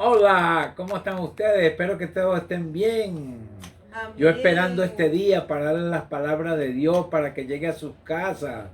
Hola, ¿cómo están ustedes? Espero que todos estén bien. Yo esperando este Amén. día para darles las palabras de Dios para que llegue a sus casas.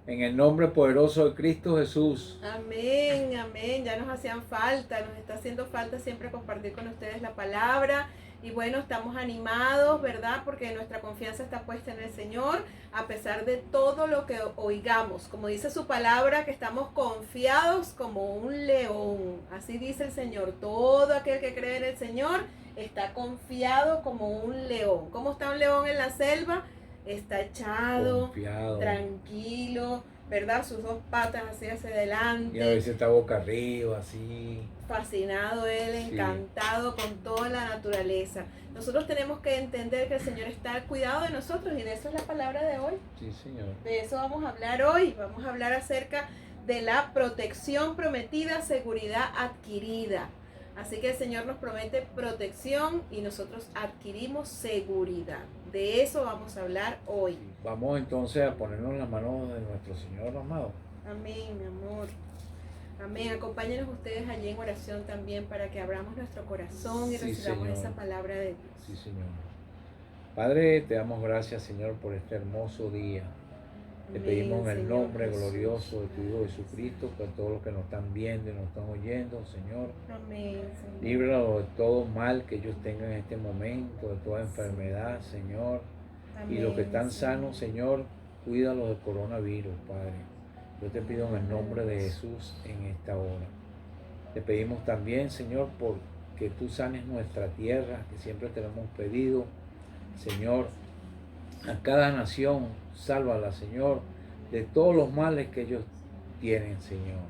En el nombre poderoso de Cristo Jesús. Amén, amén. Ya nos hacían falta, nos está haciendo falta siempre compartir con ustedes la palabra. Y bueno, estamos animados, ¿verdad? Porque nuestra confianza está puesta en el Señor, a pesar de todo lo que oigamos. Como dice su palabra, que estamos confiados como un león. Así dice el Señor. Todo aquel que cree en el Señor está confiado como un león. ¿Cómo está un león en la selva? Está echado, Confiado. tranquilo, ¿verdad? Sus dos patas hacia Y a adelante. veces está boca arriba, así. Fascinado él, Sí. encantado con toda la naturaleza. Nosotros tenemos que entender que el Señor está al cuidado de nosotros y de eso es la palabra de hoy. Sí, Señor. De eso vamos a hablar hoy. Vamos a hablar acerca de la protección prometida, seguridad adquirida. Así que el Señor nos promete protección y nosotros adquirimos seguridad. De eso vamos a hablar hoy. Vamos entonces a ponernos en las manos de nuestro Señor amado. Amén, mi amor. Amén. Acompáñenos ustedes allí en oración también para que abramos nuestro corazón y Sí, recibamos Señor. esa palabra de Dios. Sí, Señor. Padre, te damos gracias, Señor, por este hermoso día. Te pedimos en el Señor nombre Jesús. glorioso de tu Hijo Jesucristo, por todos los que nos están viendo y nos están oyendo, Señor. Amén, Señor. Líbralos de todo mal que ellos tengan en este momento, de toda enfermedad, Señor. Amén, Y los que están Señor. sanos, Señor, cuídalos del coronavirus, Padre. Yo te pido en el nombre de Jesús en esta hora. Te pedimos también, Señor, por que tú sanes nuestra tierra, que siempre te lo hemos pedido, Señor. A cada nación, sálvala, Señor, de todos los males que ellos tienen, Señor.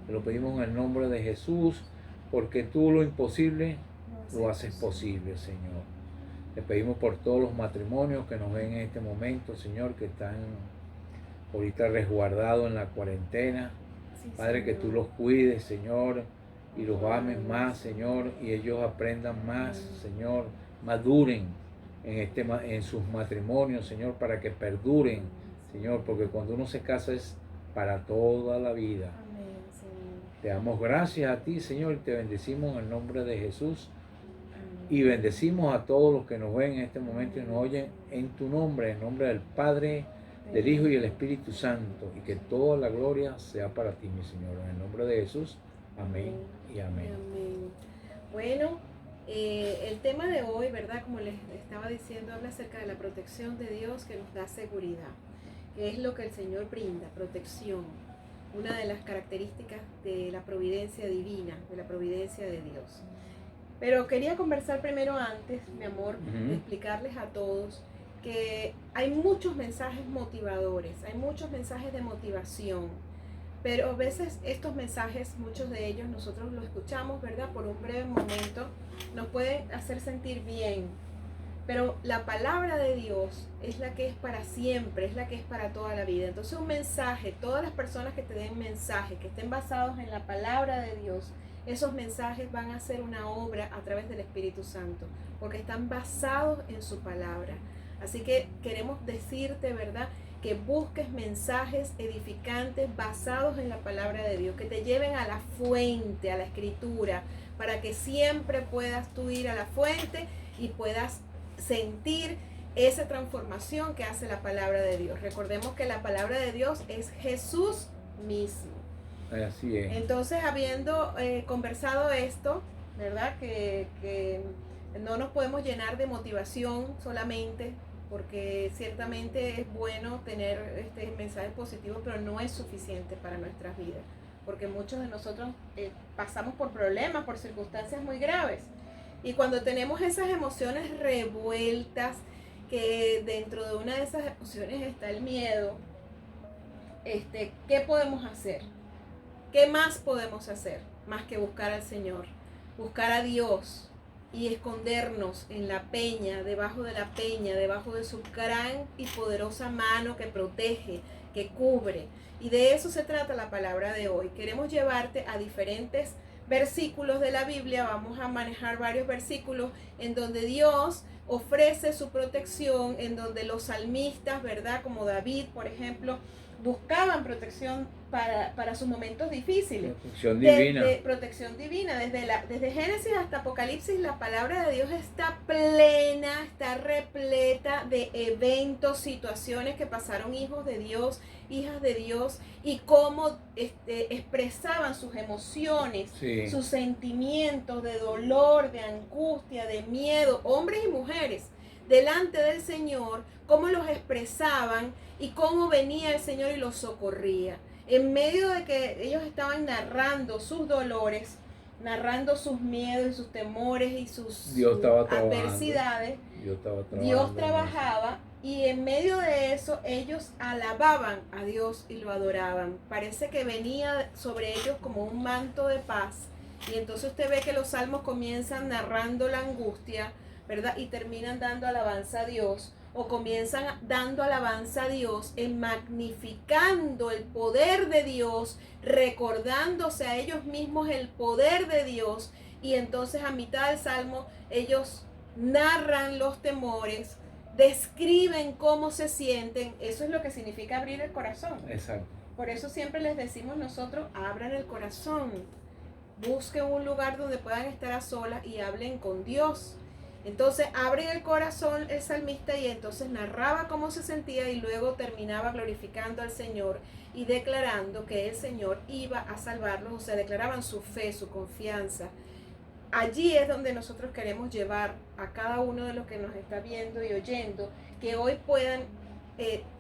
Te lo pedimos en el nombre de Jesús, porque tú lo imposible lo haces posible, Señor. Te pedimos por todos los matrimonios que nos ven en este momento, Señor, que están ahorita resguardados en la cuarentena. Sí, Padre, que Señor. tú los cuides, Señor, y los ames más, Señor, y ellos aprendan más, Señor, maduren en sus matrimonios, Señor, para que perduren, Señor, porque cuando uno se casa es para toda la vida. Amén, Señor. Te damos gracias a ti, Señor, y te bendecimos en el nombre de Jesús. Amén. Y bendecimos a todos los que nos ven en este momento y nos oyen en tu nombre, en nombre del Padre, del Hijo y del Espíritu Santo, y que toda la gloria sea para ti, mi Señor. En el nombre de Jesús, amén y amén. Amén. Bueno, el tema de hoy, ¿verdad? Como les estaba diciendo, habla acerca de la protección de Dios que nos da seguridad, que es lo que el Señor brinda, protección. Una de las características de la providencia divina, de la providencia de Dios. Pero quería conversar primero antes, mi amor, de explicarles a todos que hay muchos mensajes motivadores, hay muchos mensajes de motivación, pero a veces estos mensajes, muchos de ellos nosotros los escuchamos, ¿verdad? Por un breve momento, nos pueden hacer sentir bien, pero la palabra de Dios es la que es para siempre, es la que es para toda la vida. Entonces un mensaje, todas las personas que te den mensajes, que estén basados en la palabra de Dios, esos mensajes van a ser una obra a través del Espíritu Santo, porque están basados en su palabra. Así que queremos decirte, ¿verdad?, que busques mensajes edificantes basados en la palabra de Dios, que te lleven a la fuente, a la escritura, para que siempre puedas tú ir a la fuente y puedas sentir esa transformación que hace la palabra de Dios. Recordemos que la palabra de Dios es Jesús mismo. Así es. Entonces, habiendo conversado esto, ¿verdad? Que no nos podemos llenar de motivación solamente, porque ciertamente es bueno tener mensajes positivos, pero no es suficiente para nuestras vidas, porque muchos de nosotros pasamos por problemas, por circunstancias muy graves, y cuando tenemos esas emociones revueltas, que dentro de una de esas emociones está el miedo, ¿qué podemos hacer? ¿Qué más podemos hacer? Más que buscar al Señor, buscar a Dios y escondernos en la peña, debajo de la peña, debajo de su gran y poderosa mano que protege, que cubre. Y de eso se trata la palabra de hoy. Queremos llevarte a diferentes versículos de la Biblia. Vamos a manejar varios versículos en donde Dios ofrece su protección, en donde los salmistas, ¿verdad? Como David, por ejemplo, buscaban protección para sus momentos difíciles. Protección divina. Protección divina. Desde Génesis hasta Apocalipsis, la palabra de Dios está plena, está repleta de eventos, situaciones que pasaron hijos de Dios, hijas de Dios, y cómo expresaban sus emociones, Sí. sus sentimientos de dolor, de angustia, de miedo, hombres y mujeres, delante del Señor, cómo los expresaban y cómo venía el Señor y los socorría. En medio de que ellos estaban narrando sus dolores, narrando sus miedos y sus temores y sus adversidades, Dios trabajaba, y en medio de eso ellos alababan a Dios y lo adoraban. Parece que venía sobre ellos como un manto de paz. Y entonces usted ve que los salmos comienzan narrando la angustia, ¿verdad? Y terminan dando alabanza a Dios, o comienzan dando alabanza a Dios, en magnificando el poder de Dios, recordándose a ellos mismos el poder de Dios. Y entonces a mitad del salmo ellos narran los temores, describen cómo se sienten. Eso es lo que significa abrir el corazón. Exacto. Por eso siempre les decimos nosotros, abran el corazón, busquen un lugar donde puedan estar a solas y hablen con Dios. Entonces abren el corazón el salmista, y entonces narraba cómo se sentía, y luego terminaba glorificando al Señor y declarando que el Señor iba a salvarlos. O sea, declaraban su fe, su confianza. Allí es donde nosotros queremos llevar a cada uno de los que nos está viendo y oyendo, que hoy puedan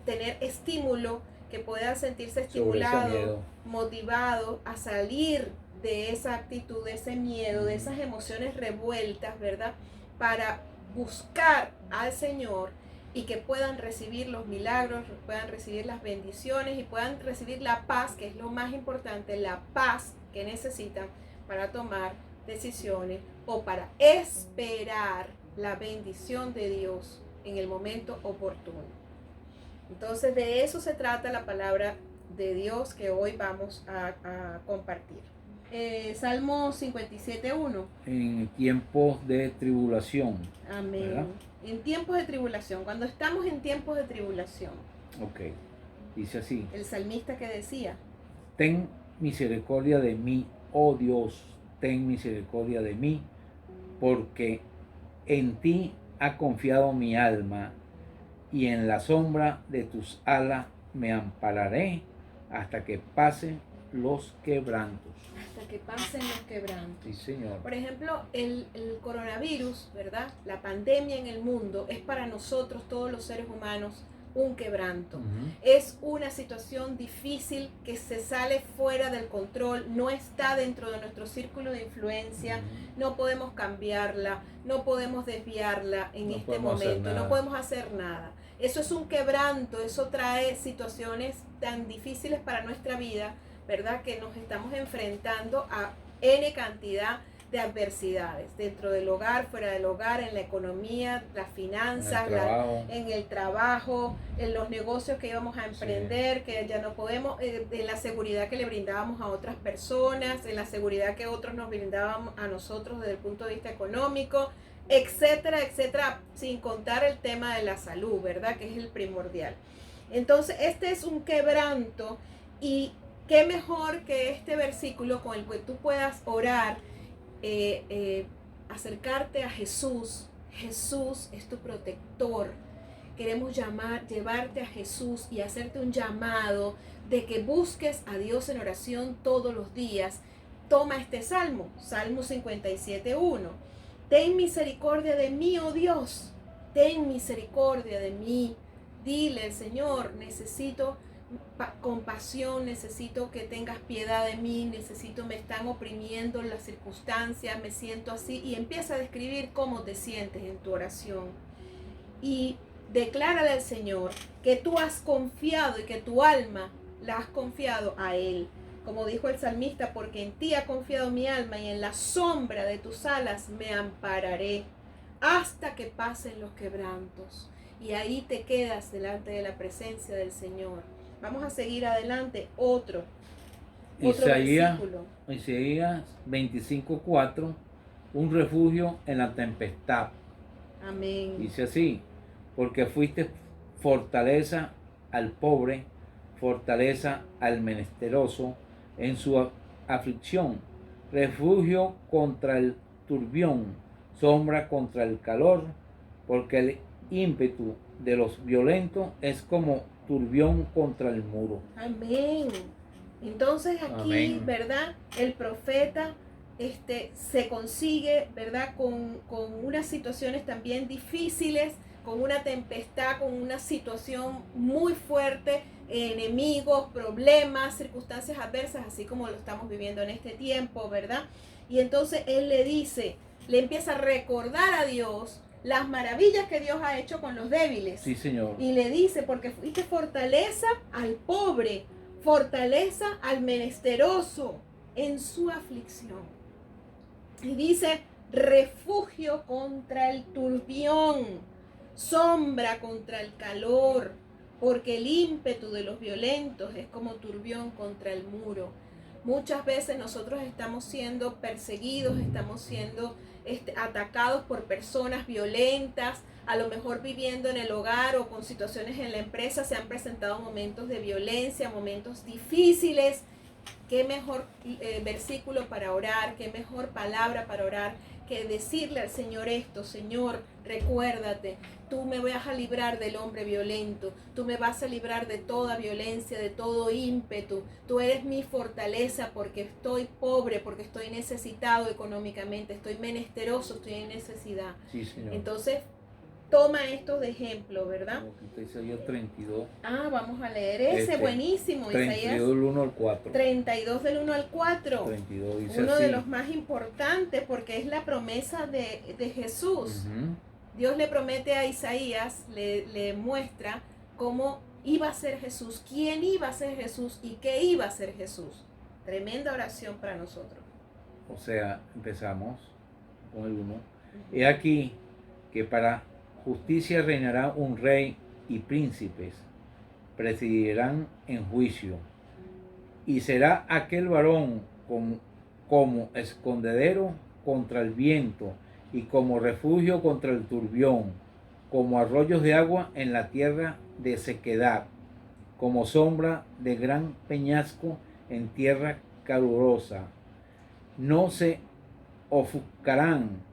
tener estímulo, que puedan sentirse estimulados, motivados a salir de esa actitud, de ese miedo, de esas emociones revueltas, ¿verdad? Para buscar al Señor, y que puedan recibir los milagros, puedan recibir las bendiciones y puedan recibir la paz, que es lo más importante, la paz que necesitan para tomar decisiones o para esperar la bendición de Dios en el momento oportuno. Entonces de eso se trata la palabra de Dios que hoy vamos a compartir. Salmo 57:1. En tiempos de tribulación. Amén. ¿Verdad? En tiempos de tribulación, cuando estamos en tiempos de tribulación. Ok, dice así. El salmista que decía: ten misericordia de mí, oh Dios, ten misericordia de mí, porque en ti ha confiado mi alma, y en la sombra de tus alas me ampararé hasta que pasen los quebrantos. Hasta que pasen los quebrantos. Sí, Señor. Por ejemplo, el coronavirus, ¿verdad? La pandemia en el mundo es para nosotros, todos los seres humanos, un quebranto. Es una situación difícil que se sale fuera del control, no está dentro de nuestro círculo de influencia, no podemos cambiarla, no podemos desviarla en este momento, no podemos hacer nada. Eso es un quebranto, eso trae situaciones tan difíciles para nuestra vida, ¿verdad? Que nos estamos enfrentando a N cantidad de adversidades, dentro del hogar, fuera del hogar, en la economía, las finanzas, en el trabajo, en los negocios que íbamos a emprender, que ya no podemos, en la seguridad que le brindábamos a otras personas, en la seguridad que otros nos brindaban a nosotros desde el punto de vista económico, etcétera, etcétera, sin contar el tema de la salud, ¿verdad? Que es el primordial. Entonces, este es un quebranto, y qué mejor que este versículo con el que tú puedas orar, acercarte a Jesús. Jesús es tu protector. Queremos llevarte a Jesús y hacerte un llamado de que busques a Dios en oración todos los días. Toma este salmo, Salmo 57:1. Ten misericordia de mí, oh Dios, ten misericordia de mí. Dile al Señor: necesito compasión, necesito que tengas piedad de mí, me están oprimiendo las circunstancias, me siento así, y empieza a describir cómo te sientes en tu oración. Y declárale al Señor que tú has confiado y que tu alma la has confiado a Él. Como dijo el salmista: porque en ti ha confiado mi alma, y en la sombra de tus alas me ampararé hasta que pasen los quebrantos. Y ahí te quedas delante de la presencia del Señor. Vamos a seguir adelante. Otro versículo. Isaías 25:4. Un refugio en la tempestad. Amén. Dice así: porque fuiste fortaleza al pobre, fortaleza al menesteroso en su aflicción, refugio contra el turbión, sombra contra el calor, porque el ímpetu de los violentos es como turbión contra el muro. Amén. Entonces aquí, Amén. ¿verdad? El profeta se consigue, ¿verdad? Con unas situaciones también difíciles, con una tempestad, con una situación muy fuerte, enemigos, problemas, circunstancias adversas, así como lo estamos viviendo en este tiempo, ¿verdad? Y entonces él le empieza a recordar a Dios las maravillas que Dios ha hecho con los débiles. Sí, Señor. Y le dice, porque fuiste fortaleza al pobre, fortaleza al menesteroso en su aflicción. Y dice, refugio contra el turbión, sombra contra el calor, porque el ímpetu de los violentos es como turbión contra el muro. Muchas veces nosotros estamos siendo perseguidos, estamos siendo atacados por personas violentas, a lo mejor viviendo en el hogar o con situaciones en la empresa se han presentado momentos de violencia, momentos difíciles. Qué mejor versículo para orar, qué mejor palabra para orar que decirle al Señor esto: Señor, recuérdate, tú me vas a librar del hombre violento, tú me vas a librar de toda violencia, de todo ímpetu, tú eres mi fortaleza porque estoy pobre, porque estoy necesitado económicamente, estoy menesteroso, estoy en necesidad. Sí, Señor. Entonces, toma esto de ejemplo, ¿verdad? Isaías 32. Vamos a leer ese, buenísimo. 32 Isaías del 1 al 4. 32 del 1 al 4. 32 dice Uno así. de los más importantes porque es la promesa de Jesús. Dios le promete a Isaías, le muestra cómo iba a ser Jesús, quién iba a ser Jesús y qué iba a ser Jesús. Tremenda oración para nosotros. O sea, empezamos con el 1. He aquí que para justicia reinará un rey y príncipes presidirán en juicio. Y será aquel varón como escondedero contra el viento y como refugio contra el turbión, como arroyos de agua en la tierra de sequedad, como sombra de gran peñasco en tierra calurosa. No se ofuscarán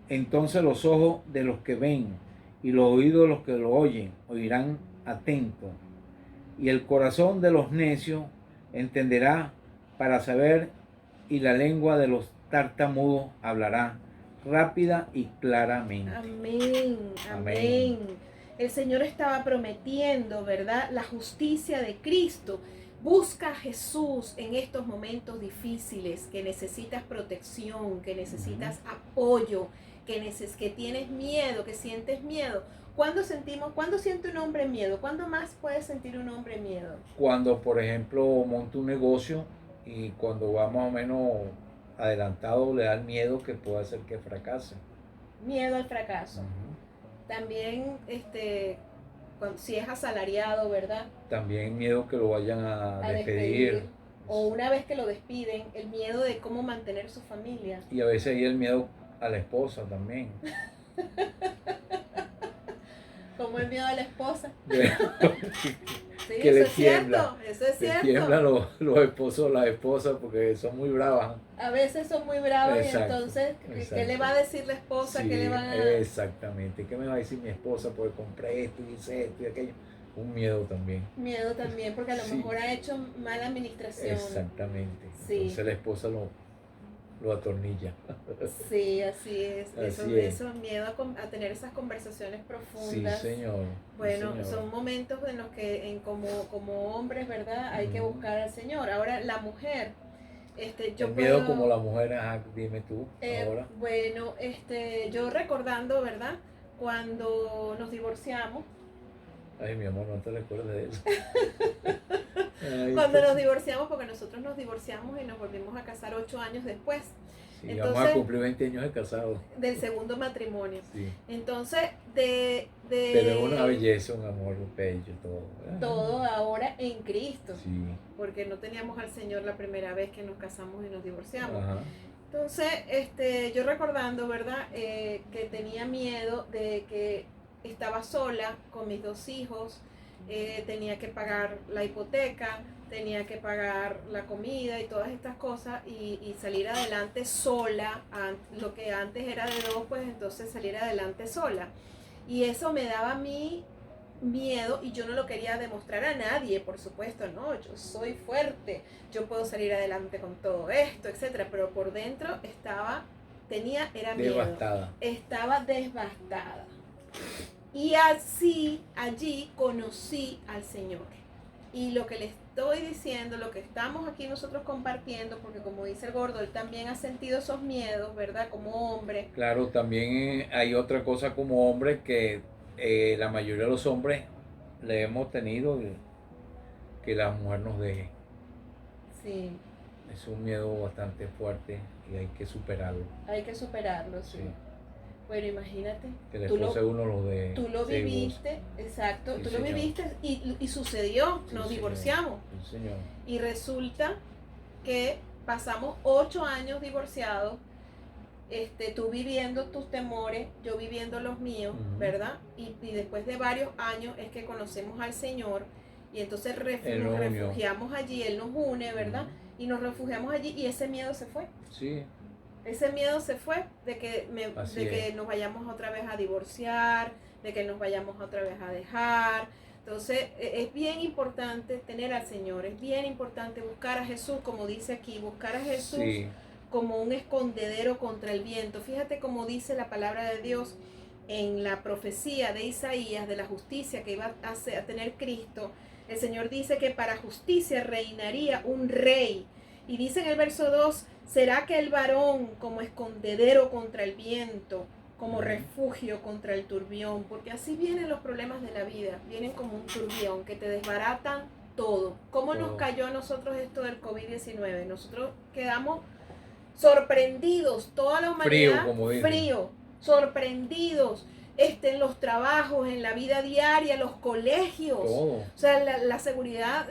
entonces los ojos de los que ven y los oídos de los que lo oyen, oirán atentos. Y el corazón de los necios entenderá para saber, y la lengua de los tartamudos hablará rápida y claramente. Amén, amén. El Señor estaba prometiendo, ¿verdad?, la justicia de Cristo. Busca a Jesús en estos momentos difíciles, que necesitas protección, que necesitas apoyo, que tienes miedo, que sientes miedo. ¿Cuándo siente un hombre miedo? ¿Cuándo más puede sentir un hombre miedo? Cuando, por ejemplo, monta un negocio y cuando va más o menos adelantado le da el miedo que puede hacer que fracase. Miedo al fracaso. También, si es asalariado, ¿verdad? También miedo que lo vayan a despedir. O una vez que lo despiden, el miedo de cómo mantener su familia. Y a veces hay el miedo a la esposa también. Como el miedo a la esposa. Sí, que eso es cierto, eso es cierto. Tiemblan los esposos, las esposas, porque son muy bravas. A veces son muy bravos. Exacto, y entonces, ¿qué le va a decir la esposa? Sí, ¿Qué le van a... Exactamente. ¿Qué me va a decir mi esposa? Porque compré esto y hice esto y aquello. Un miedo también. Miedo también, porque a lo mejor ha hecho mala administración. Exactamente. Sí. Entonces la esposa lo atornilla. Sí, así es. Así eso, miedo a tener esas conversaciones profundas. Sí, Señor. Bueno, sí, señor. son momentos en los que como hombres, ¿verdad? Hay que buscar al Señor. Ahora, la mujer, el miedo como la mujer, dime tú, ahora. Bueno, yo recordando, ¿verdad? Cuando nos divorciamos. Ay, mi amor, no te recuerdes de eso. Cuando nos divorciamos, porque nosotros nos divorciamos y nos volvimos a casar 8 años después. Sí, entonces, vamos a cumplir 20 años de casado. Del segundo matrimonio. Sí. Entonces, Pero es una belleza, un amor, un bello, todo. Todo ahora en Cristo. Sí. Porque no teníamos al Señor la primera vez que nos casamos y nos divorciamos. Ajá. Entonces, yo recordando, ¿verdad? Que tenía miedo de que estaba sola con mis 2 hijos, tenía que pagar la hipoteca, tenía que pagar la comida y todas estas cosas y salir adelante sola, lo que antes era de dos, pues entonces salir adelante sola. Y eso me daba a mí miedo y yo no lo quería demostrar a nadie, por supuesto, no, yo soy fuerte, yo puedo salir adelante con todo esto, etcétera, pero por dentro era miedo, devastada. estaba devastada. Y así, allí conocí al Señor. Y lo que le estoy diciendo, lo que estamos aquí nosotros compartiendo, porque como dice el gordo, él también ha sentido esos miedos, ¿verdad? Como hombre. Claro, también hay otra cosa como hombre que la mayoría de los hombres le hemos tenido, que la mujer nos deje. Sí. Es un miedo bastante fuerte y hay que superarlo. Hay que superarlo, sí. Bueno, imagínate. Que después uno lo de. Tú lo viviste, exacto, Sí, tú señor. lo viviste y sucedió, Sí, nos señor. divorciamos. Sí, señor. Y resulta que pasamos 8 años divorciados, tú viviendo tus temores, yo viviendo los míos, ¿verdad? Y después de varios años es que conocemos al Señor y entonces nos refugiamos allí, Él nos une, ¿verdad? Y nos refugiamos allí y ese miedo se fue. Sí. Ese miedo se fue de que nos vayamos otra vez a divorciar, de que nos vayamos otra vez a dejar. Entonces es bien importante tener al Señor, es bien importante buscar a Jesús, como dice aquí, buscar a Jesús como un escondedero contra el viento. Fíjate cómo dice la palabra de Dios en la profecía de Isaías de la justicia que iba a tener Cristo. El Señor dice que para justicia reinaría un rey. Y dice en el verso 2, ¿será que el varón como escondedero contra el viento, como refugio contra el turbión? Porque así vienen los problemas de la vida, vienen como un turbión que te desbaratan todo. ¿Cómo nos cayó a nosotros esto del COVID-19? Nosotros quedamos sorprendidos, toda la humanidad, frío, sorprendidos. En los trabajos, en la vida diaria, los colegios, todo. O sea, la seguridad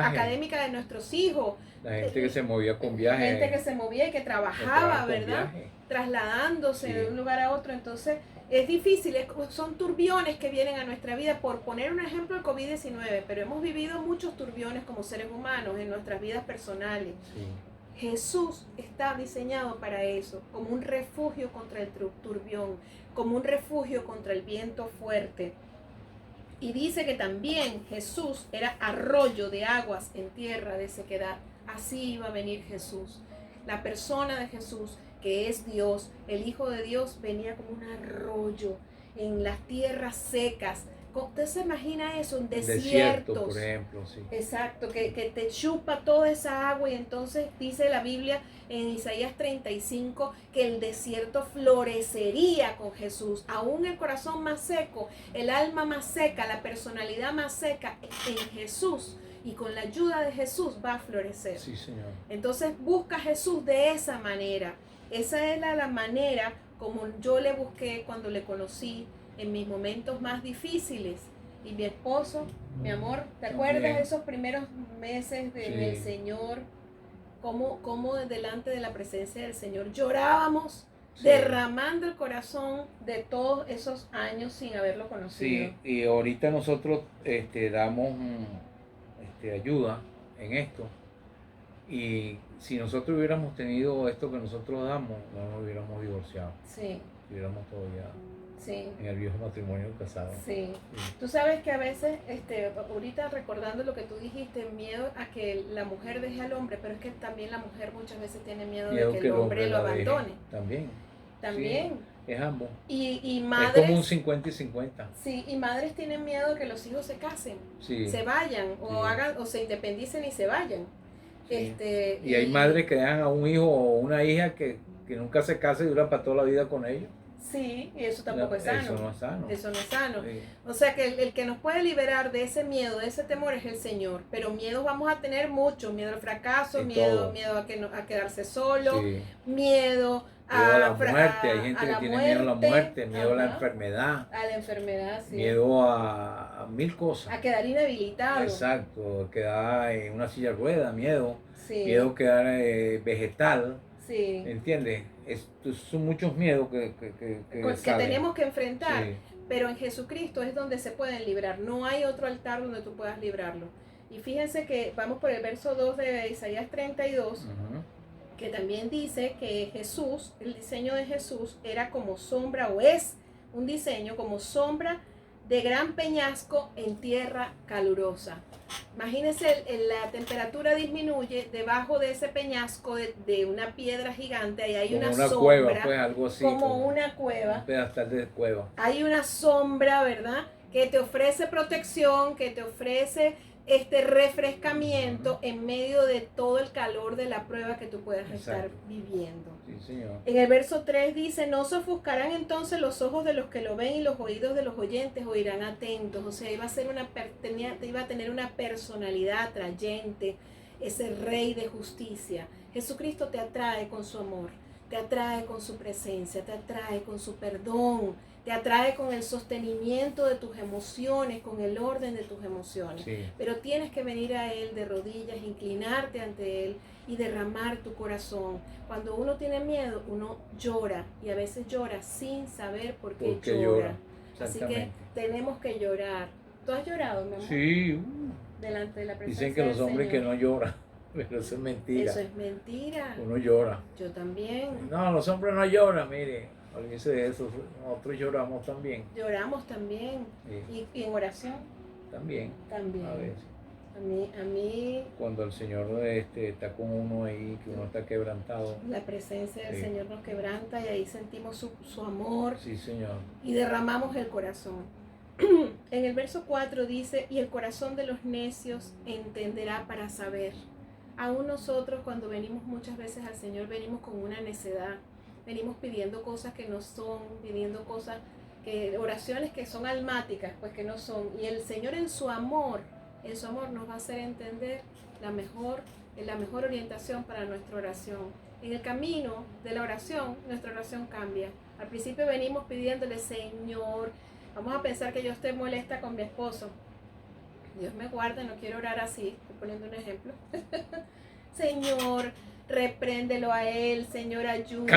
académica de nuestros hijos. La gente que se movía con viajes. Gente que se movía y que trabajaba, ¿verdad? Trasladándose de un lugar a otro. Entonces, es difícil, son turbiones que vienen a nuestra vida. Por poner un ejemplo, el COVID-19, pero hemos vivido muchos turbiones como seres humanos en nuestras vidas personales. Sí. Jesús está diseñado para eso, como un refugio contra el turbión, como un refugio contra el viento fuerte. Y dice que también Jesús era arroyo de aguas en tierra de sequedad. Así iba a venir Jesús. La persona de Jesús, que es Dios, el Hijo de Dios, venía como un arroyo en las tierras secas. ¿Usted se imagina eso? En desiertos, por ejemplo, sí. Exacto, que te chupa toda esa agua y entonces dice la Biblia en Isaías 35 que el desierto florecería con Jesús. Aún el corazón más seco, el alma más seca, la personalidad más seca, en Jesús y con la ayuda de Jesús va a florecer. Sí, Señor. Entonces busca a Jesús de esa manera. Esa era la manera como yo le busqué cuando le conocí en mis momentos más difíciles. Y mi esposo, mi amor, ¿te acuerdas de esos primeros meses del Señor? Cómo delante de la presencia del Señor llorábamos, derramando el corazón de todos esos años sin haberlo conocido. Sí, y ahorita nosotros damos ayuda en esto. Y si nosotros hubiéramos tenido esto que nosotros damos, no nos hubiéramos divorciado. Sí. Hubiéramos todavía en el viejo matrimonio casado. Sí. Tú sabes que a veces, ahorita recordando lo que tú dijiste, miedo a que la mujer deje al hombre, pero es que también la mujer muchas veces tiene miedo de que el hombre lo abandone. También. Sí, es ambos. Y madres, es como un 50 y 50. Sí, y madres tienen miedo de que los hijos se casen, se vayan, o se independicen y se vayan. Sí. Y hay madres que dejan a un hijo o una hija que nunca se casa y dura para toda la vida con ellos. Sí, y eso tampoco es sano. Eso no es sano. Eso no es sano. Sí. O sea que el que nos puede liberar de ese miedo, de ese temor es el Señor. Pero miedos vamos a tener mucho. Miedo al fracaso, miedo a quedarse solo, miedo a la muerte. Hay gente que tiene miedo a la muerte, miedo a la enfermedad. A la enfermedad, sí. Miedo a mil cosas. A quedar inhabilitado. Exacto, quedar en una silla de ruedas, miedo. Sí. Miedo a quedar vegetal. Sí. ¿Entiendes? Estos son muchos miedos que tenemos que enfrentar. Sí. pero en Jesucristo es donde se pueden librar. No hay otro altar donde tú puedas librarlo. Y fíjense que vamos por el verso 2 de Isaías 32, que también dice que Jesús, el diseño de Jesús era como sombra, o es un diseño como sombra de gran peñasco en tierra calurosa. Imagínense, la temperatura disminuye debajo de ese peñasco de una piedra gigante, y hay como una una sombra, cueva, pues algo así. como una cueva. Un pedestal de cueva. Hay una sombra, ¿verdad? Que te ofrece protección, que te ofrece refrescamiento en medio de todo el calor de la prueba que tú puedas estar viviendo. Sí, Señor. En el verso 3 dice, no se ofuscarán entonces los ojos de los que lo ven y los oídos de los oyentes oirán atentos. O sea, iba a tener una personalidad atrayente, ese rey de justicia. Jesucristo te atrae con su amor, te atrae con su presencia, te atrae con su perdón, te atrae con el sostenimiento de tus emociones, con el orden de tus emociones. Sí. Pero tienes que venir a Él de rodillas, inclinarte ante Él y derramar tu corazón. Cuando uno tiene miedo, uno llora, y a veces llora sin saber por qué llora. Así que tenemos que llorar. ¿Tú has llorado, mi amor? Sí. Delante de la presencia Dicen que los hombres Señor. que no lloran, pero eso es mentira. Eso es mentira. Uno llora. Yo también. No, los hombres no lloran, mire. Olvídese de eso, nosotros lloramos también. Lloramos también. Sí. Y en oración. También. También. A veces. A mí. Cuando el Señor está con uno ahí, que uno está quebrantado. La presencia del Señor nos quebranta, y ahí sentimos su amor. Sí, Señor. Y derramamos el corazón. En el verso 4 dice, y el corazón de los necios entenderá para saber. Aún nosotros, cuando venimos muchas veces al Señor, venimos con una necedad. Venimos pidiendo cosas que no son, pidiendo cosas, oraciones que son almáticas, pues que no son. Y el Señor en su amor nos va a hacer entender la mejor orientación para nuestra oración. En el camino de la oración, nuestra oración cambia. Al principio venimos pidiéndole, Señor, vamos a pensar que yo estoy molesta con mi esposo. Dios me guarde, no quiero orar así, estoy poniendo un ejemplo. Señor, repréndelo a él, Señor, ayúdalo,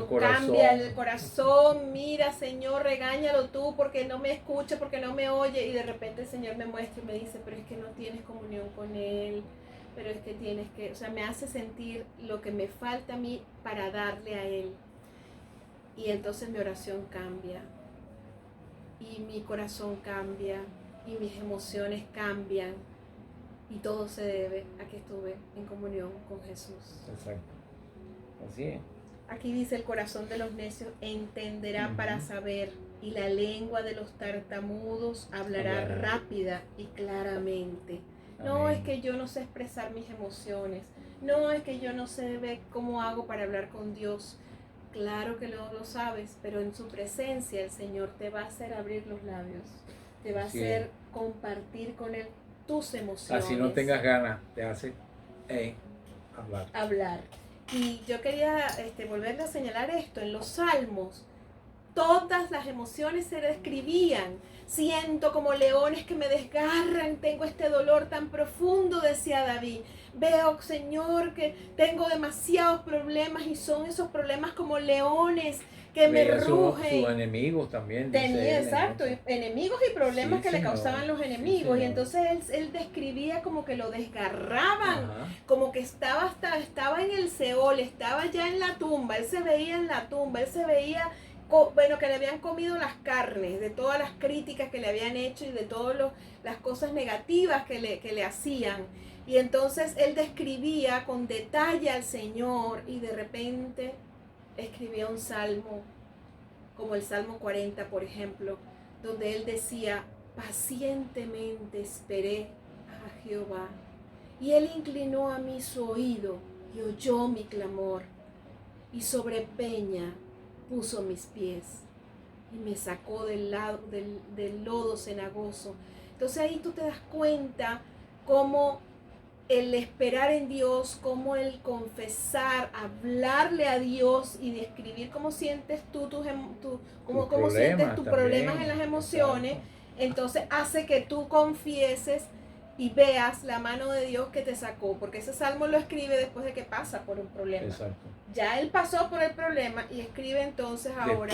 cambia el corazón, mira, Señor, regáñalo tú porque no me escucha, porque no me oye, y de repente el Señor me muestra y me dice, pero es que no tienes comunión con él, pero es que tienes que, o sea, me hace sentir lo que me falta a mí para darle a él, y entonces mi oración cambia, y mi corazón cambia, y mis emociones cambian. Y todo se debe a que estuve en comunión con Jesús. Exacto. Así es. Aquí dice, el corazón de los necios entenderá para saber, y la lengua de los tartamudos hablará rápida y claramente. Amén. No es que yo no sé expresar mis emociones. No es que yo no sé cómo hago para hablar con Dios. Claro que lo sabes, pero en su presencia el Señor te va a hacer abrir los labios. Te va a hacer compartir con Él tus emociones. Así no tengas ganas, te hace hablar. Y yo quería volverle a señalar esto. En los Salmos, todas las emociones se describían. Siento como leones que me desgarran, tengo este dolor tan profundo, decía David. Veo, Señor, que tengo demasiados problemas, y son esos problemas como leones que me rugen. Sus enemigos también. Tenía, exacto, enemigos y problemas que le causaban los enemigos. Y entonces él describía como que lo desgarraban, como que estaba en el Seol, estaba ya en la tumba, él se veía en la tumba, él se veía, que le habían comido las carnes, de todas las críticas que le habían hecho y de todas las cosas negativas que le hacían. Y entonces él describía con detalle al Señor, y de repente escribía un salmo, como el Salmo 40, por ejemplo, donde él decía, pacientemente esperé a Jehová, y él inclinó a mí su oído y oyó mi clamor, y sobre peña puso mis pies, y me sacó del lodo cenagoso. Entonces ahí tú te das cuenta cómo el esperar en Dios, como el confesar, hablarle a Dios y describir cómo sientes tú cómo sientes tus problemas en las emociones. Exacto. Entonces hace que tú confieses y veas la mano de Dios que te sacó, porque ese salmo lo escribe después de que pasa por un problema. Exacto. Ya él pasó por el problema y escribe entonces ahora,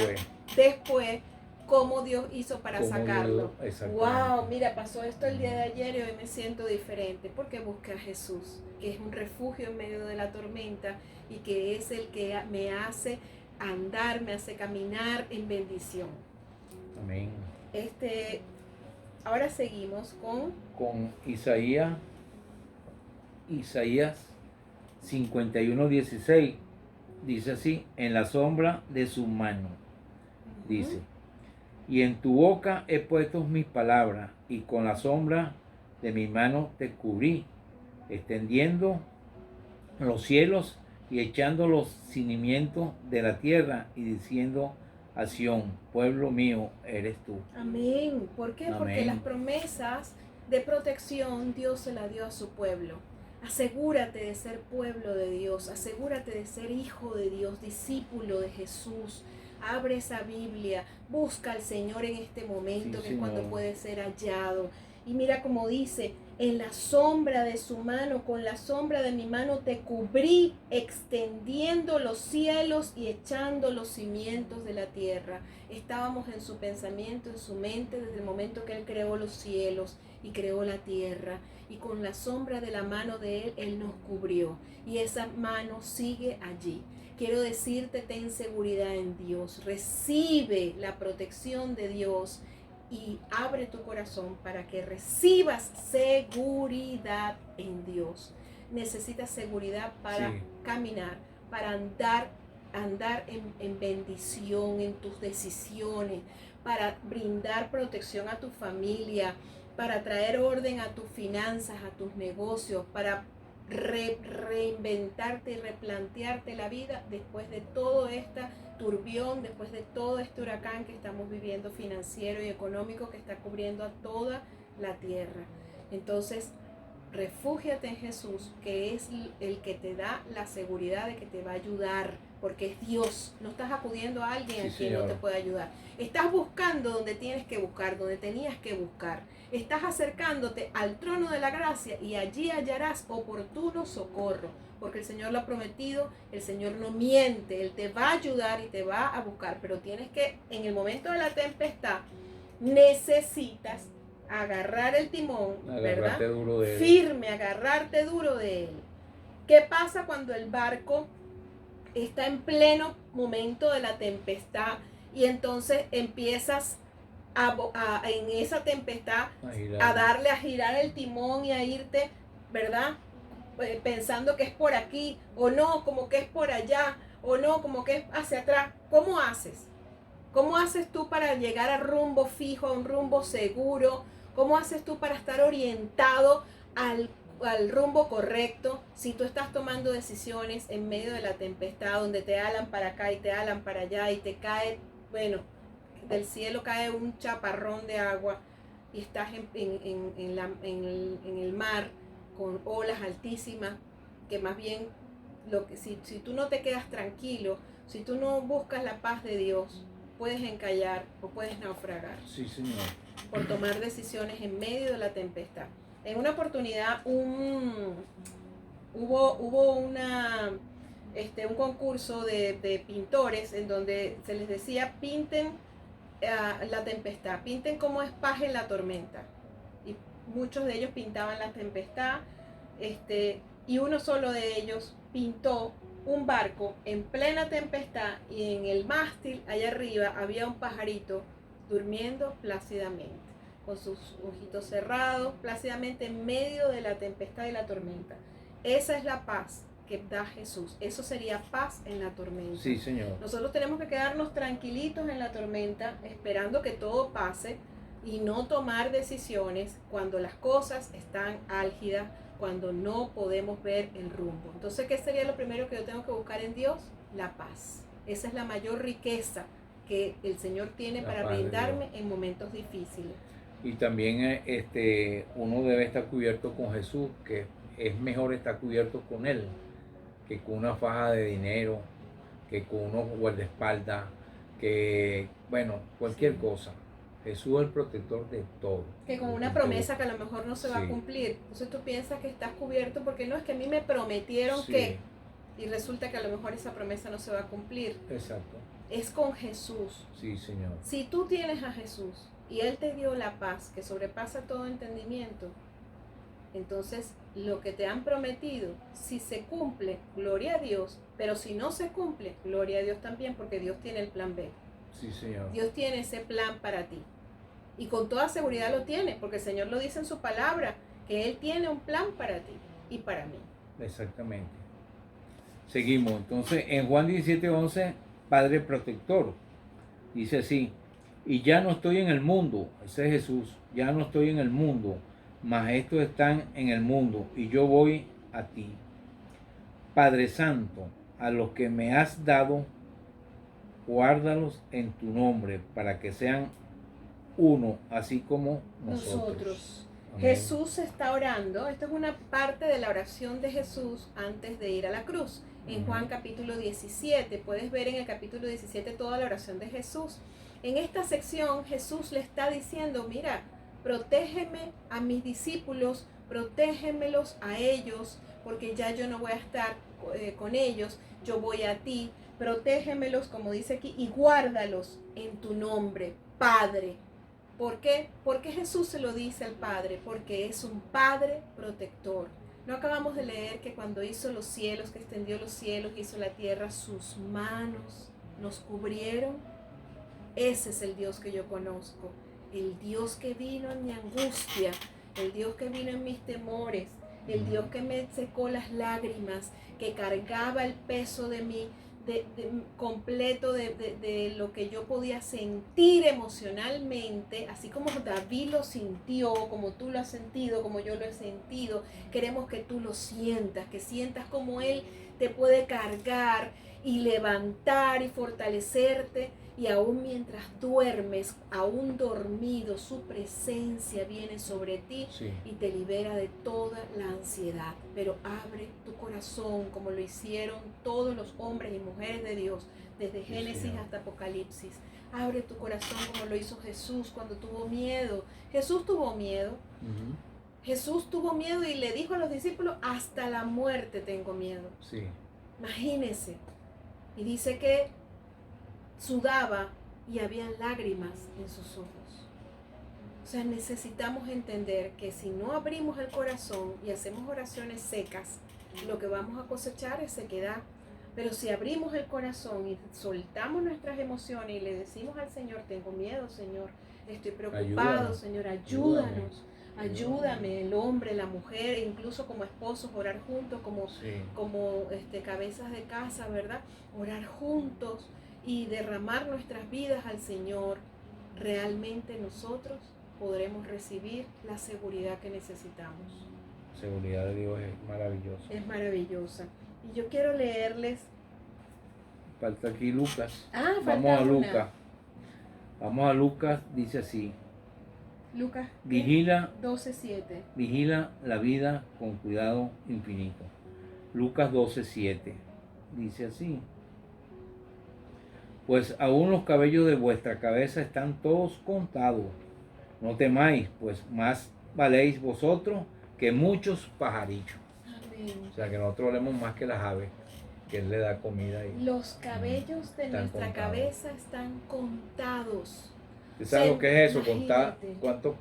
después cómo Dios hizo para Cómo sacarlo. Dios- exactamente. Wow, mira, pasó esto el día de ayer y hoy me siento diferente porque busqué a Jesús, que es un refugio en medio de la tormenta y que es el que me hace andar, me hace caminar en bendición. Amén. Ahora seguimos Con Isaías 51:16, dice así: en la sombra de su mano, dice, y en tu boca he puesto mis palabras, y con la sombra de mi mano te cubrí, extendiendo los cielos y echando los cimientos de la tierra, y diciendo a Sión, pueblo mío eres tú. Amén. ¿Por qué? Amén. Porque las promesas de protección Dios se las dio a su pueblo. Asegúrate de ser pueblo de Dios, asegúrate de ser hijo de Dios, discípulo de Jesús. Abre esa Biblia, busca al Señor en este momento, Sí, que es cuando Señor. puede ser hallado. Y mira como dice, en la sombra de su mano, con la sombra de mi mano te cubrí, extendiendo los cielos y echando los cimientos de la tierra. Estábamos en su pensamiento, en su mente, desde el momento que Él creó los cielos y creó la tierra. Y con la sombra de la mano de Él, Él nos cubrió. Y esa mano sigue allí. Quiero decirte, ten seguridad en Dios. Recibe la protección de Dios y abre tu corazón para que recibas seguridad en Dios. Necesitas seguridad para caminar, para andar en bendición, en tus decisiones, para brindar protección a tu familia, para traer orden a tus finanzas, a tus negocios, para reinventarte y replantearte la vida después de todo este turbión, después de todo este huracán que estamos viviendo financiero y económico que está cubriendo a toda la tierra. Entonces, refúgiate en Jesús, que es el que te da la seguridad de que te va a ayudar, porque es Dios. No estás acudiendo a alguien a quien no te puede ayudar. Estás buscando donde tienes que buscar, donde tenías que buscar. Estás acercándote al trono de la gracia y allí hallarás oportuno socorro, porque el Señor lo ha prometido, el Señor no miente, Él te va a ayudar y te va a buscar, pero tienes que, en el momento de la tempestad, necesitas agarrar el timón, ¿verdad? Duro de él. Firme, agarrarte duro de él. ¿Qué pasa cuando el barco está en pleno momento de la tempestad y entonces empiezas en esa tempestad a girar el timón y a irte, ¿verdad? Pensando que es por aquí, o no, como que es por allá, o no, como que es hacia atrás. ¿Cómo haces? ¿Cómo haces tú para llegar a rumbo fijo, a un rumbo seguro? ¿Cómo haces tú para estar orientado al rumbo correcto si tú estás tomando decisiones en medio de la tempestad donde te alan para acá y te alan para allá y te cae, bueno, del cielo cae un chaparrón de agua y estás en el mar con olas altísimas, que más bien si tú no te quedas tranquilo, si tú no buscas la paz de Dios, puedes encallar o puedes naufragar. Sí, Señor. Por tomar decisiones en medio de la tempestad. En una oportunidad hubo un concurso de pintores en donde se les decía pinten la tempestad, pinten cómo es paz en la tormenta. Y muchos de ellos pintaban la tempestad, y uno solo de ellos pintó un barco en plena tempestad y en el mástil allá arriba había un pajarito durmiendo plácidamente, con sus ojitos cerrados, plácidamente en medio de la tempestad y la tormenta. Esa es la paz que da Jesús. Eso sería paz en la tormenta. Sí, Señor. Nosotros tenemos que quedarnos tranquilitos en la tormenta, esperando que todo pase y no tomar decisiones cuando las cosas están álgidas, cuando no podemos ver el rumbo. Entonces, ¿qué sería lo primero que yo tengo que buscar en Dios? La paz. Esa es la mayor riqueza que el Señor tiene para brindarme en momentos difíciles. Y también uno debe estar cubierto con Jesús, que es mejor estar cubierto con Él que con una faja de dinero, que con unos guardaespaldas, que, bueno, cualquier cosa. Jesús es el protector de todo. Que con una promesa que a lo mejor no se va a cumplir. Entonces tú piensas que estás cubierto porque no, es que a mí me prometieron que... Y resulta que a lo mejor esa promesa no se va a cumplir. Exacto. es con Jesús. Sí, Señor. Si tú tienes a Jesús y Él te dio la paz que sobrepasa todo entendimiento, entonces lo que te han prometido, si se cumple, gloria a Dios, pero si no se cumple, gloria a Dios también, porque Dios tiene el plan B. Sí, Señor. Dios tiene ese plan para ti. Y con toda seguridad lo tiene, porque el Señor lo dice en su palabra, que Él tiene un plan para ti y para mí. Exactamente. Seguimos. Entonces, en Juan 17:11, Padre protector. Dice así: y ya no estoy en el mundo, ese es Jesús, ya no estoy en el mundo, mas estos están en el mundo, y yo voy a ti. Padre Santo, a los que me has dado, guárdalos en tu nombre, para que sean uno, así como nosotros. Amén. Jesús está orando. Esto es una parte de la oración de Jesús antes de ir a la cruz. En Juan capítulo 17, puedes ver en el capítulo 17 toda la oración de Jesús. En esta sección Jesús le está diciendo, mira, protégeme a mis discípulos, protégemelos a ellos, porque ya yo no voy a estar con ellos, yo voy a ti, protégemelos, como dice aquí, y guárdalos en tu nombre, Padre. ¿Por qué? Porque Jesús se lo dice al Padre, porque es un Padre protector. No acabamos de leer que cuando hizo los cielos, que extendió los cielos, que hizo la tierra, sus manos nos cubrieron. Ese es el Dios que yo conozco, el Dios que vino en mi angustia, el Dios que vino en mis temores, el Dios que me secó las lágrimas, que cargaba el peso de mí, completo de lo que yo podía sentir emocionalmente, así como David lo sintió, como tú lo has sentido, como yo lo he sentido. Queremos que tú lo sientas, que sientas como Él te puede cargar y levantar y fortalecerte, y aún mientras duermes, aún dormido, su presencia viene sobre ti, sí, y te libera de toda la ansiedad. Pero abre tu corazón como lo hicieron todos los hombres y mujeres de Dios, desde Génesis hasta Apocalipsis. Abre tu corazón como lo hizo Jesús cuando tuvo miedo. Jesús tuvo miedo. Jesús tuvo miedo y le dijo a los discípulos, hasta la muerte tengo miedo. Sí. Imagínense. Y dice que sudaba y había lágrimas en sus ojos. O sea, necesitamos entender que si no abrimos el corazón y hacemos oraciones secas, lo que vamos a cosechar es sequedad. Pero si abrimos el corazón y soltamos nuestras emociones y le decimos al Señor, tengo miedo, Señor, estoy preocupado, Señor, ayúdanos. Ayúdame, el hombre, la mujer, incluso como esposos, orar juntos, como cabezas de casa, ¿verdad? Orar juntos y derramar nuestras vidas al Señor. Realmente nosotros podremos recibir la seguridad que necesitamos. La seguridad de Dios es maravillosa. Es maravillosa. Y yo quiero leerles. Falta aquí Lucas. Vamos a Lucas. Vamos a Lucas, dice así. Lucas vigila 12:7. Vigila la vida con cuidado infinito. Lucas 12:7. Dice así. Pues aún los cabellos de vuestra cabeza están todos contados. No temáis, pues más valéis vosotros que muchos pajarillos. Amén. O sea que nosotros valemos más que las aves, que Él le da comida. Y los cabellos de nuestra cabeza están contados. ¿Usted sabe lo que es eso? Contar cuánto.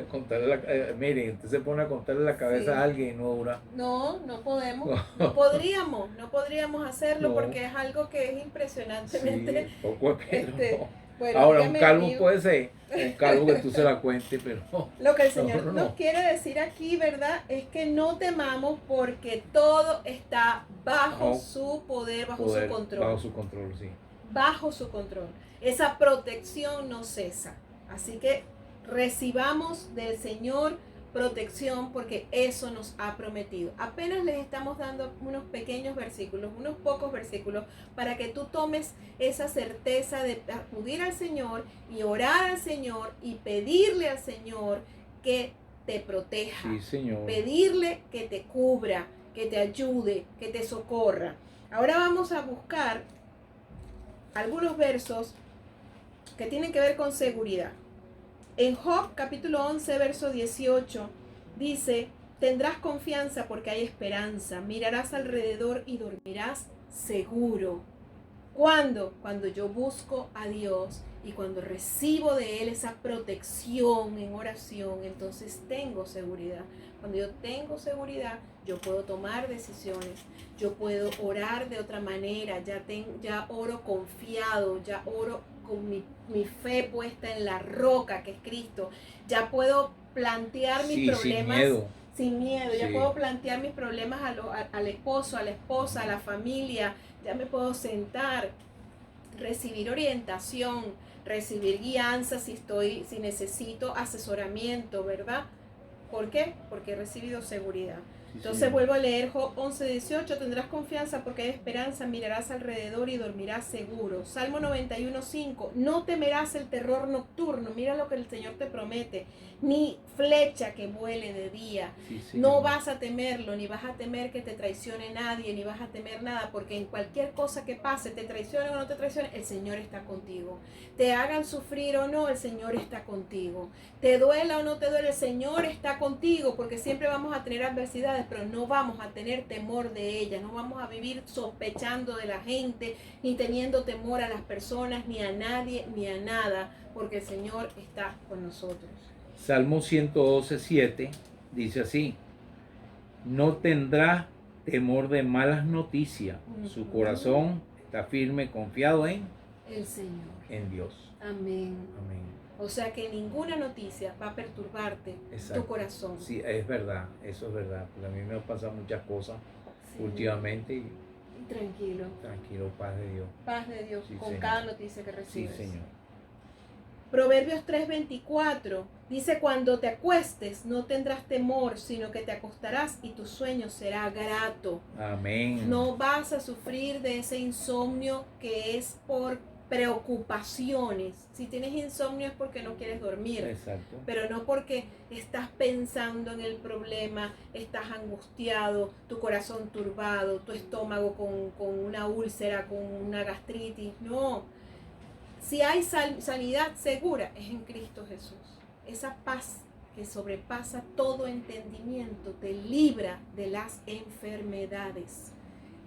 Contarle miren, usted se pone a contarle la cabeza a alguien y no dura. No podemos. No podríamos hacerlo, porque es algo que es impresionantemente. Sí, poco es, pero bueno, ahora un calvo puede ser un calvo que tú se la cuentes, pero lo que el Señor nos quiere decir aquí, ¿verdad? Es que no temamos, porque todo está bajo su poder, bajo su control. Bajo su control, sí. Bajo su control. Esa protección no cesa. Así que recibamos del Señor protección, porque eso nos ha prometido. Apenas les estamos dando unos pequeños versículos, unos pocos versículos, para que tú tomes esa certeza de acudir al Señor y orar al Señor y pedirle al Señor que te proteja. Sí, Señor. Pedirle que te cubra, que te ayude, que te socorra. Ahora vamos a buscar algunos versos que tienen que ver con seguridad. En Job capítulo 11, verso 18, dice, tendrás confianza porque hay esperanza, mirarás alrededor y dormirás seguro. ¿Cuándo? Cuando yo busco a Dios y cuando recibo de Él esa protección en oración, entonces tengo seguridad. Cuando yo tengo seguridad, yo puedo tomar decisiones, yo puedo orar de otra manera, ya oro confiado, ya oro con mi fe puesta en la roca que es Cristo, ya puedo plantear mis problemas sin miedo, ya puedo plantear mis problemas al esposo, a la esposa, a la familia, ya me puedo sentar, recibir orientación, recibir guianza si necesito asesoramiento, ¿verdad? ¿Por qué? Porque he recibido seguridad. Entonces vuelvo a leer Job 11:18, tendrás confianza porque hay esperanza, mirarás alrededor y dormirás seguro. Salmo 91:5, no temerás el terror nocturno, mira lo que el Señor te promete, ni flecha que vuele de día. No vas a temerlo, ni vas a temer que te traicione nadie, ni vas a temer nada, porque en cualquier cosa que pase, te traicione o no te traicione, el Señor está contigo. Te hagan sufrir o no, el Señor está contigo. Te duela o no te duele, el Señor está contigo, porque siempre vamos a tener adversidades, pero no vamos a tener temor de ellas, no vamos a vivir sospechando de la gente, ni teniendo temor a las personas, ni a nadie, ni a nada, porque el Señor está con nosotros. Salmo 112:7 dice así: no tendrá temor de malas noticias, su corazón está firme, confiado en el Señor, en Dios. Amén. Amén. O sea que ninguna noticia va a perturbarte tu corazón. Sí, es verdad, eso es verdad. Porque a mí me han pasado muchas cosas últimamente. Y tranquilo. Tranquilo, paz de Dios. Paz de Dios, con Señor. cada noticia que recibes. Sí, Señor. Proverbios 3:24 dice: cuando te acuestes no tendrás temor, sino que te acostarás y tu sueño será grato. Amén. No vas a sufrir de ese insomnio que es por preocupaciones. Si tienes insomnio es porque no quieres dormir. Exacto. Pero no porque estás pensando en el problema, estás angustiado, tu corazón turbado, tu estómago con una úlcera, con una gastritis. No. Si hay sanidad segura, es en Cristo Jesús. Esa paz que sobrepasa todo entendimiento te libra de las enfermedades.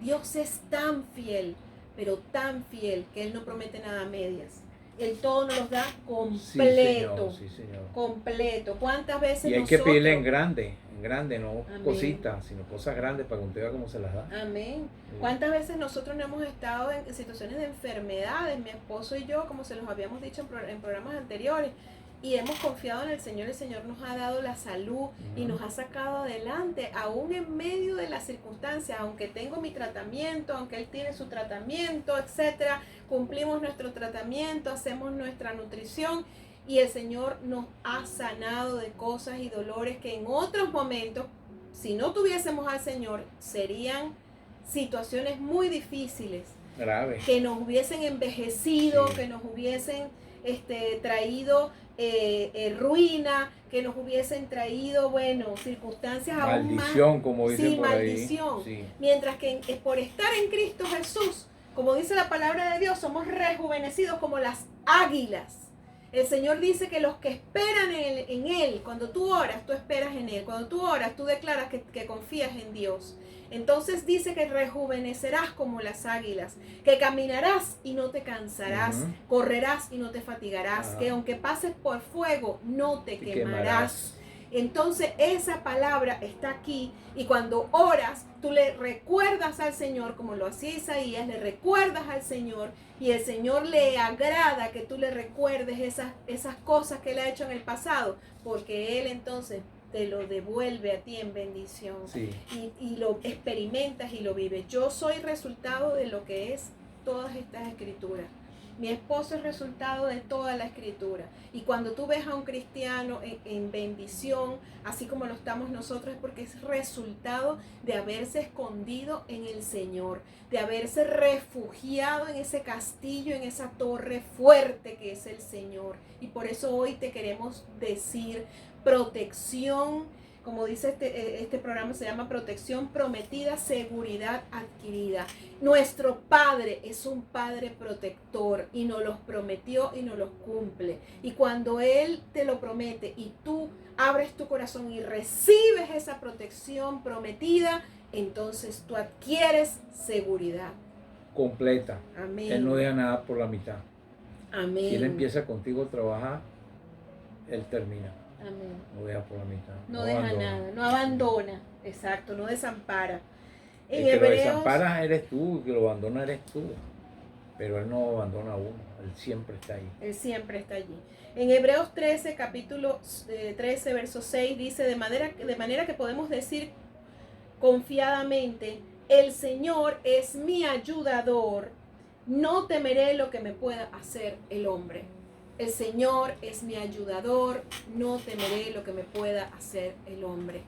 Dios es tan fiel, pero tan fiel, que Él no promete nada a medias. Él todo nos los da completo. Sí, señor. Completo. ¿Cuántas veces y hay que pedirle en grande, no Amén. Cositas, sino cosas grandes para que usted vea cómo se las da. Amén. ¿Cuántas veces nosotros no hemos estado en situaciones de enfermedades, mi esposo y yo, como se los habíamos dicho en programas anteriores, y hemos confiado en el Señor nos ha dado la salud y nos ha sacado adelante, aún en medio de las circunstancias, aunque tengo mi tratamiento, aunque Él tiene su tratamiento, etcétera, cumplimos nuestro tratamiento, hacemos nuestra nutrición y el Señor nos ha sanado de cosas y dolores que en otros momentos, si no tuviésemos al Señor, serían situaciones muy difíciles, graves, que nos hubiesen envejecido, que nos hubiesen traído ruina, que nos hubiesen traído, circunstancias aún más. Maldición, como dicen por maldición. Ahí. Sí. Mientras que por estar en Cristo Jesús, como dice la palabra de Dios, somos rejuvenecidos como las águilas. El Señor dice que los que esperan en Él, cuando tú oras, tú esperas en Él. Cuando tú oras, tú declaras que confías en Dios. Entonces dice que rejuvenecerás como las águilas, que caminarás y no te cansarás, correrás y no te fatigarás, que aunque pases por fuego, no te quemarás. Entonces esa palabra está aquí y cuando oras, tú le recuerdas al Señor, como lo hacía Isaías, le recuerdas al Señor y el Señor le agrada que tú le recuerdes esas cosas que Él ha hecho en el pasado, porque Él entonces te lo devuelve a ti en bendición. Sí. Y lo experimentas y lo vives. Yo soy resultado de lo que es todas estas escrituras. Mi esposo es resultado de toda la escritura. Y cuando tú ves a un cristiano en bendición, así como lo estamos nosotros, es porque es resultado de haberse escondido en el Señor, de haberse refugiado en ese castillo, en esa torre fuerte que es el Señor. Y por eso hoy te queremos decir protección, como dice este programa, se llama protección prometida, seguridad adquirida. Nuestro Padre es un Padre protector y nos los prometió y nos los cumple. Y cuando Él te lo promete y tú abres tu corazón y recibes esa protección prometida, entonces tú adquieres seguridad. completa. Amén. Él no deja nada por la mitad. Amén. Si Él empieza contigo a trabajar, Él termina. Amén. No deja por la mitad. No deja abandona. nada, no abandona. Exacto, no desampara. En El que lo Hebreos, desamparas eres tú, el que lo abandona eres tú. Pero Él no abandona a uno, Él siempre está ahí. Él siempre está allí. En Hebreos 13, capítulo 13, verso 6, dice, de manera que podemos decir confiadamente, el Señor es mi ayudador, no temeré lo que me pueda hacer el hombre. El Señor es mi ayudador, no temeré lo que me pueda hacer el hombre.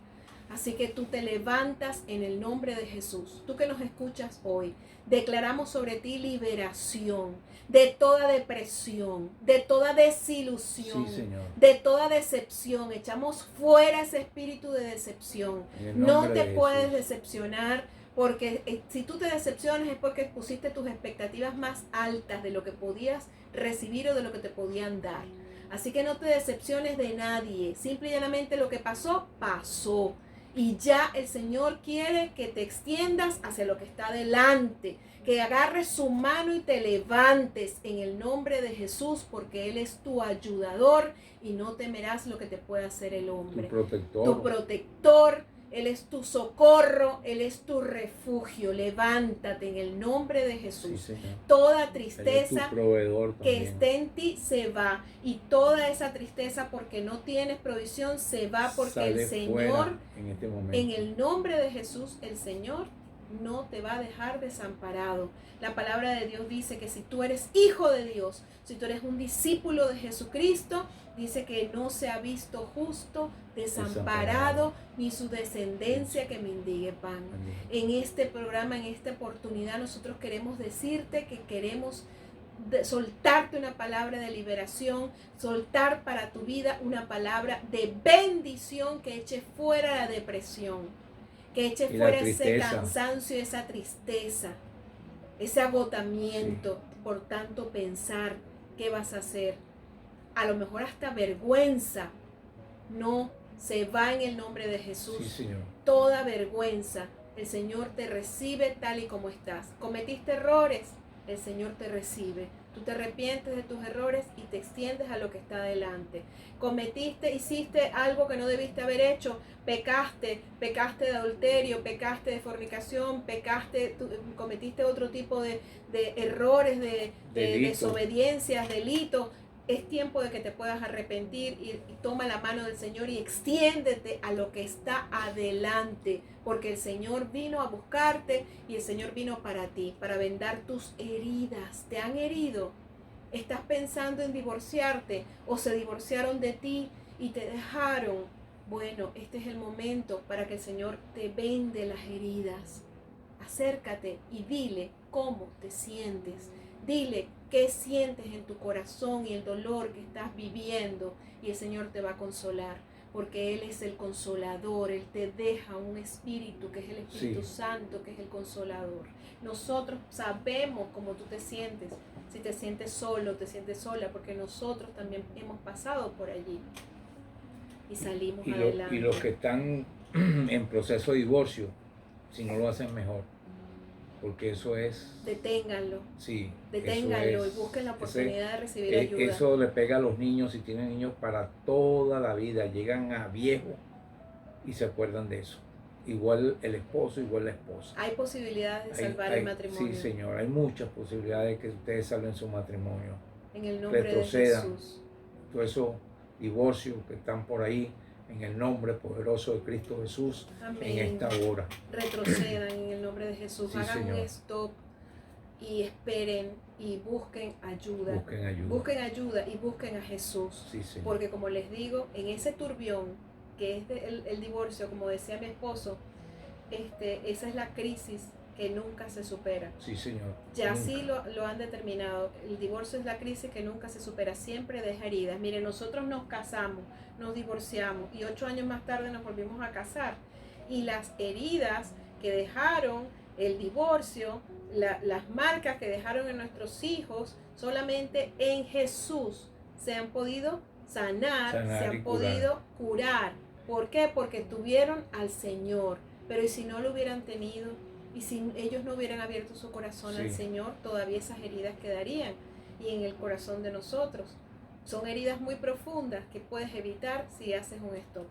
Así que tú te levantas en el nombre de Jesús. Tú que nos escuchas hoy, declaramos sobre ti liberación de toda depresión, de toda desilusión, Sí, Señor. de toda decepción. Echamos fuera ese espíritu de decepción. En el No nombre te de puedes Jesús. decepcionar, porque si tú te decepcionas es porque pusiste tus expectativas más altas de lo que podías recibir o de lo que te podían dar. Así que no te decepciones de nadie. Simple y llanamente lo que pasó, pasó. Y ya el Señor quiere que te extiendas hacia lo que está delante, que agarres su mano y te levantes en el nombre de Jesús, porque Él es tu ayudador y no temerás lo que te pueda hacer el hombre. Tu protector. Tu protector, Él es tu socorro, Él es tu refugio. Levántate en el nombre de Jesús. Sí, Señor. Toda Él es tristeza tu proveedor que también. esté en ti se va, y toda esa tristeza porque no tienes provisión se va, porque Sale el Señor, fuera en este momento. en el nombre de Jesús, el Señor no te va a dejar desamparado. La palabra de Dios dice que si tú eres hijo de Dios, si tú eres un discípulo de Jesucristo, dice que no se ha visto justo desamparado, ni su descendencia que mendigue pan. Amén. En este programa, en esta oportunidad, nosotros queremos decirte que queremos soltarte una palabra de liberación, soltar para tu vida una palabra de bendición que eche fuera la depresión, que eche Y la fuera ese tristeza. cansancio, esa tristeza, ese agotamiento por tanto pensar qué vas a hacer. A lo mejor hasta vergüenza. No, se va en el nombre de Jesús. Sí, Señor. Toda vergüenza. El Señor te recibe tal y como estás. Cometiste errores, el Señor te recibe. Tú te arrepientes de tus errores y te extiendes a lo que está adelante. Hiciste algo que no debiste haber hecho, pecaste de adulterio, pecaste de fornicación, cometiste otro tipo de errores, de desobediencias, delitos. Es tiempo de que te puedas arrepentir y toma la mano del Señor y extiéndete a lo que está adelante, porque el Señor vino a buscarte y el Señor vino para ti, para vendar tus heridas. ¿Te han herido? ¿Estás pensando en divorciarte o se divorciaron de ti y te dejaron? Bueno, este es el momento para que el Señor te vende las heridas. Acércate y dile cómo te sientes. Dile qué sientes en tu corazón y el dolor que estás viviendo, y el Señor te va a consolar, porque Él es el consolador. Él te deja un espíritu que es el Espíritu Santo, que es el consolador. Nosotros sabemos cómo tú te sientes, si te sientes solo, te sientes sola, porque nosotros también hemos pasado por allí y salimos adelante. Y los que están en proceso de divorcio, si no lo hacen mejor, porque eso es... Deténganlo. Sí. Deténganlo y busquen la oportunidad de recibir ayuda. Eso le pega a los niños, si tienen niños, para toda la vida. Llegan a viejos y se acuerdan de eso. Igual el esposo, igual la esposa. Hay posibilidades de salvar el matrimonio. Sí, Señor, hay muchas posibilidades de que ustedes salven su matrimonio. En el nombre de Jesús. Todos esos divorcios que están por ahí, en el nombre poderoso de Cristo Jesús. Amén. En esta hora. Retrocedan en el nombre de Jesús. Sí, hagan Señor. un stop y esperen y busquen ayuda. Busquen ayuda y busquen a Jesús. Sí, Señor. Porque como les digo, en ese turbión que es el divorcio, como decía mi esposo, esa es la crisis que nunca se supera. Sí, Señor. Ya sí lo han determinado. El divorcio es la crisis que nunca se supera, siempre deja heridas. Mire, nosotros nos casamos, nos divorciamos y 8 años más tarde nos volvimos a casar. Y las heridas que dejaron el divorcio, las marcas que dejaron en nuestros hijos, solamente en Jesús se han podido sanar se han podido curar. ¿Por qué? Porque tuvieron al Señor. Pero ¿y si no lo hubieran tenido? Y si ellos no hubieran abierto su corazón al Señor, todavía esas heridas quedarían y en el corazón de nosotros. Son heridas muy profundas que puedes evitar si haces un stop.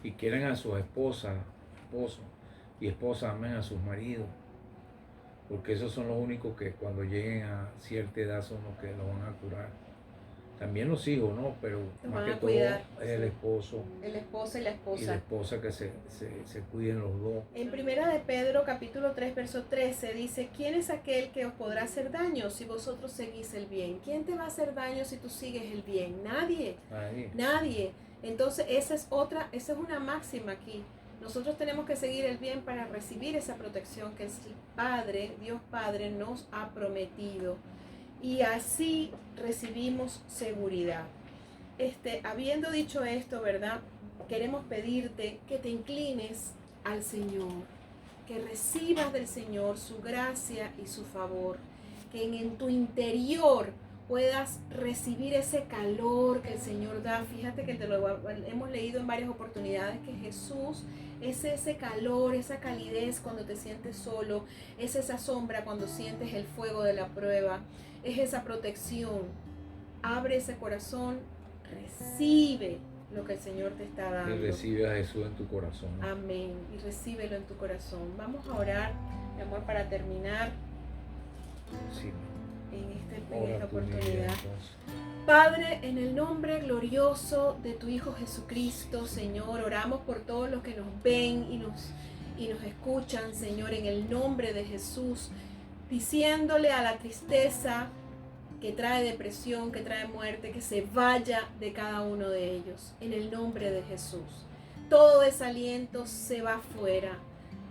Y quieren a sus esposas, esposos y esposas amen a sus maridos, porque esos son los únicos que cuando lleguen a cierta edad son los que los van a curar. También los hijos, ¿no? Pero más que todo es el esposo. El esposo y la esposa. Y la esposa que se cuiden los dos. En Primera de Pedro, capítulo 3, verso 13, dice: ¿Quién es aquel que os podrá hacer daño si vosotros seguís el bien? ¿Quién te va a hacer daño si tú sigues el bien? Nadie. Nadie. Entonces esa es una máxima aquí. Nosotros tenemos que seguir el bien para recibir esa protección que el Padre, Dios Padre, nos ha prometido. Y así recibimos seguridad. Habiendo dicho esto, ¿verdad? Queremos pedirte que te inclines al Señor, que recibas del Señor su gracia y su favor, que en tu interior puedas recibir ese calor que el Señor da. Fíjate que hemos leído en varias oportunidades que Jesús es ese calor, esa calidez cuando te sientes solo, es esa sombra cuando sientes el fuego de la prueba, es esa protección. Abre ese corazón, recibe lo que el Señor te está dando. Y recibe a Jesús en tu corazón. Amén. Y recíbelo en tu corazón. Vamos a orar, mi amor, para terminar en esta oportunidad. Padre, en el nombre glorioso de tu Hijo Jesucristo, Señor, oramos por todos los que nos ven y nos escuchan, Señor, en el nombre de Jesús, diciéndole a la tristeza que trae depresión, que trae muerte, que se vaya de cada uno de ellos, en el nombre de Jesús. Todo desaliento se va fuera.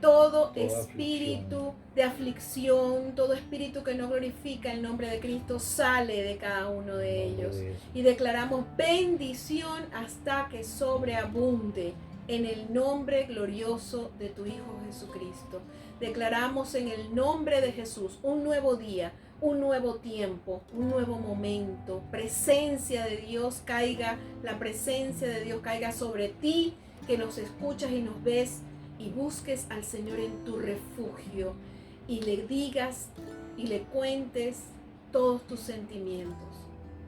Todo espíritu de aflicción, todo espíritu que no glorifica el nombre de Cristo sale de cada uno de ellos. Y declaramos bendición hasta que sobreabunde en el nombre glorioso de tu Hijo Jesucristo. Declaramos en el nombre de Jesús un nuevo día, un nuevo tiempo, un nuevo momento. Presencia de Dios caiga, la presencia de Dios caiga sobre ti, que nos escuchas y nos ves. Y busques al Señor en tu refugio y le digas y le cuentes todos tus sentimientos.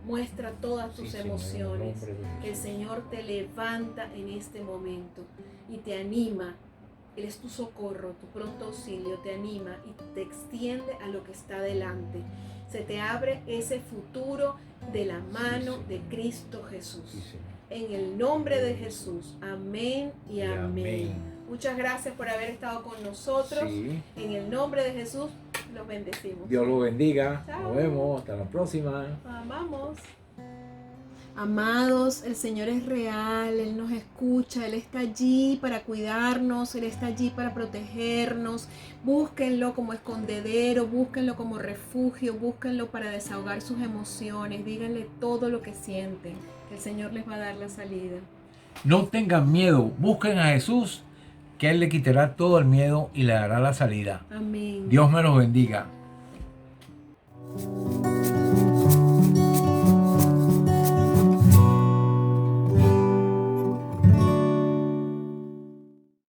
Muestra todas tus emociones. Que el Señor te levanta en este momento y te anima. Él es tu socorro, tu pronto auxilio, te anima y te extiende a lo que está delante. Se te abre ese futuro de la mano de Cristo Jesús. En el nombre de Jesús. Amén y amén. Muchas gracias por haber estado con nosotros. En el nombre de Jesús, los bendecimos. Dios los bendiga. Chao. Nos vemos. Hasta la próxima. Amamos. Amados, el Señor es real, Él nos escucha, Él está allí para cuidarnos, Él está allí para protegernos. Búsquenlo como escondedero, búsquenlo como refugio, búsquenlo para desahogar sus emociones, díganle todo lo que sienten, que el Señor les va a dar la salida. No tengan miedo, busquen a Jesús, que Él le quitará todo el miedo y le dará la salida. Amén. Dios me los bendiga.